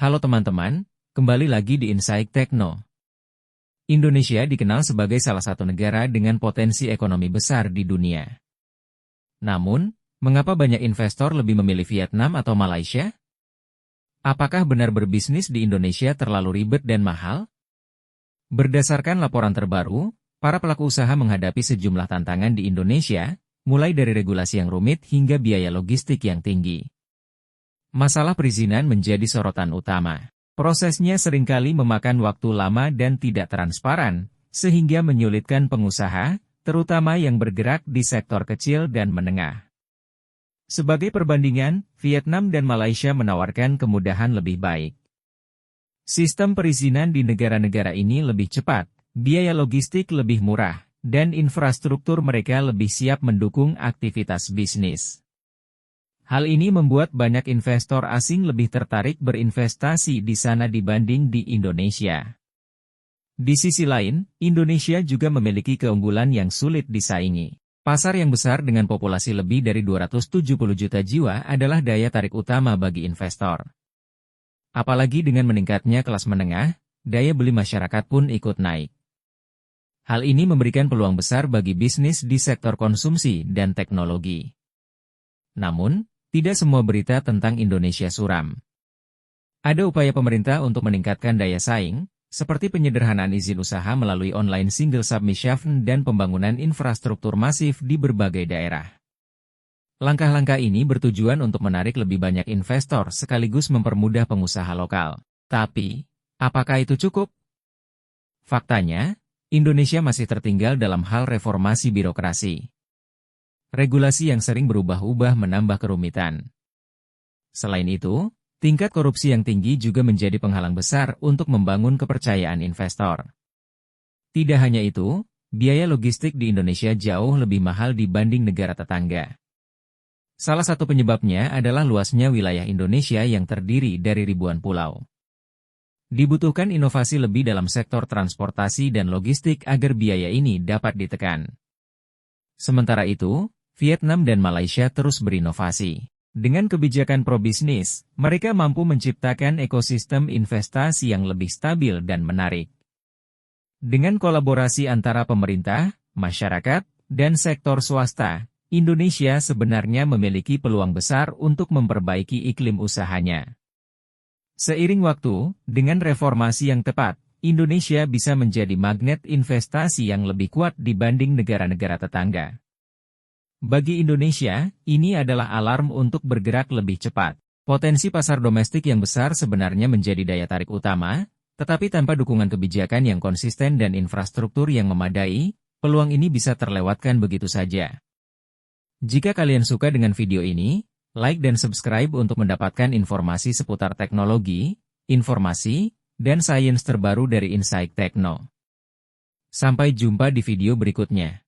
Halo teman-teman, kembali lagi di Insight Tekno. Indonesia dikenal sebagai salah satu negara dengan potensi ekonomi besar di dunia. Namun, mengapa banyak investor lebih memilih Vietnam atau Malaysia? Apakah benar berbisnis di Indonesia terlalu ribet dan mahal? Berdasarkan laporan terbaru, para pelaku usaha menghadapi sejumlah tantangan di Indonesia, mulai dari regulasi yang rumit hingga biaya logistik yang tinggi. Masalah perizinan menjadi sorotan utama. Prosesnya seringkali memakan waktu lama dan tidak transparan, sehingga menyulitkan pengusaha, terutama yang bergerak di sektor kecil dan menengah. Sebagai perbandingan, Vietnam dan Malaysia menawarkan kemudahan lebih baik. Sistem perizinan di negara-negara ini lebih cepat, biaya logistik lebih murah, dan infrastruktur mereka lebih siap mendukung aktivitas bisnis. Hal ini membuat banyak investor asing lebih tertarik berinvestasi di sana dibanding di Indonesia. Di sisi lain, Indonesia juga memiliki keunggulan yang sulit disaingi. Pasar yang besar dengan populasi lebih dari 270 juta jiwa adalah daya tarik utama bagi investor. Apalagi dengan meningkatnya kelas menengah, daya beli masyarakat pun ikut naik. Hal ini memberikan peluang besar bagi bisnis di sektor konsumsi dan teknologi. Namun, tidak semua berita tentang Indonesia suram. Ada upaya pemerintah untuk meningkatkan daya saing, seperti penyederhanaan izin usaha melalui online single submission dan pembangunan infrastruktur masif di berbagai daerah. Langkah-langkah ini bertujuan untuk menarik lebih banyak investor sekaligus mempermudah pengusaha lokal. Tapi, apakah itu cukup? Faktanya, Indonesia masih tertinggal dalam hal reformasi birokrasi. Regulasi yang sering berubah-ubah menambah kerumitan. Selain itu, tingkat korupsi yang tinggi juga menjadi penghalang besar untuk membangun kepercayaan investor. Tidak hanya itu, biaya logistik di Indonesia jauh lebih mahal dibanding negara tetangga. Salah satu penyebabnya adalah luasnya wilayah Indonesia yang terdiri dari ribuan pulau. Dibutuhkan inovasi lebih dalam sektor transportasi dan logistik agar biaya ini dapat ditekan. Sementara itu, Vietnam dan Malaysia terus berinovasi. Dengan kebijakan pro-bisnis, mereka mampu menciptakan ekosistem investasi yang lebih stabil dan menarik. Dengan kolaborasi antara pemerintah, masyarakat, dan sektor swasta, Indonesia sebenarnya memiliki peluang besar untuk memperbaiki iklim usahanya. Seiring waktu, dengan reformasi yang tepat, Indonesia bisa menjadi magnet investasi yang lebih kuat dibanding negara-negara tetangga. Bagi Indonesia, ini adalah alarm untuk bergerak lebih cepat. Potensi pasar domestik yang besar sebenarnya menjadi daya tarik utama, tetapi tanpa dukungan kebijakan yang konsisten dan infrastruktur yang memadai, peluang ini bisa terlewatkan begitu saja. Jika kalian suka dengan video ini, like dan subscribe untuk mendapatkan informasi seputar teknologi, informasi, dan sains terbaru dari Insight Tekno. Sampai jumpa di video berikutnya.